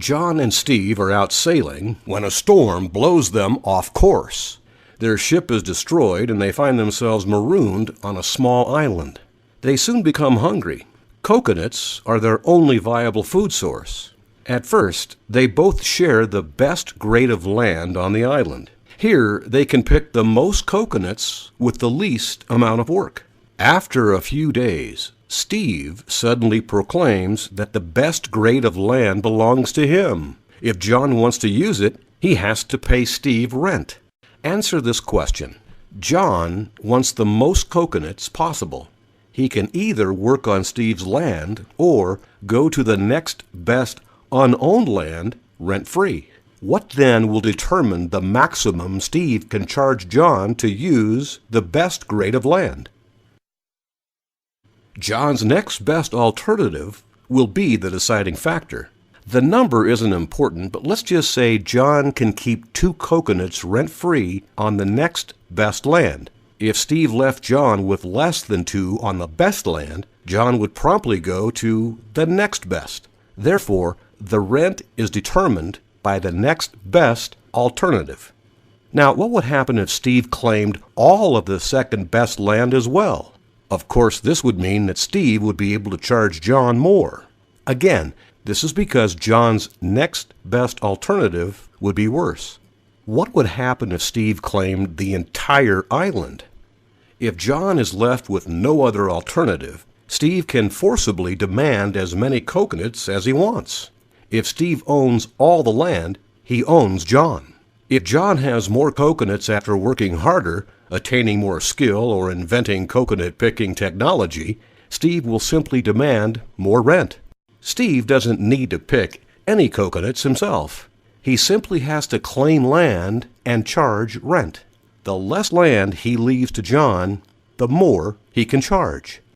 John and Steve are out sailing when a storm blows them off course. Their ship is destroyed and they find themselves marooned on a small island. They soon become hungry. Coconuts are their only viable food source. At first, they both share the best grade of land on the island. Here, they can pick the most coconuts with the least amount of work. After a few days, Steve suddenly proclaims that the best grade of land belongs to him. If John wants to use it, he has to pay Steve rent. Answer this question. John wants the most coconuts possible. He can either work on Steve's land or go to the next best unowned land rent-free. What then will determine the maximum Steve can charge John to use the best grade of land? John's next best alternative will be the deciding factor. The number isn't important, but let's just say John can keep 2 coconuts rent-free on the next best land. If Steve left John with less than 2 on the best land, John would promptly go to the next best. Therefore, the rent is determined by the next best alternative. Now, what would happen if Steve claimed all of the second best land as well? Of course, this would mean that Steve would be able to charge John more. Again, this is because John's next best alternative would be worse. What would happen if Steve claimed the entire island? If John is left with no other alternative, Steve can forcibly demand as many coconuts as he wants. If Steve owns all the land, he owns John. If John has more coconuts after working harder, attaining more skill, or inventing coconut-picking technology, Steve will simply demand more rent. Steve doesn't need to pick any coconuts himself. He simply has to claim land and charge rent. The less land he leaves to John, the more he can charge.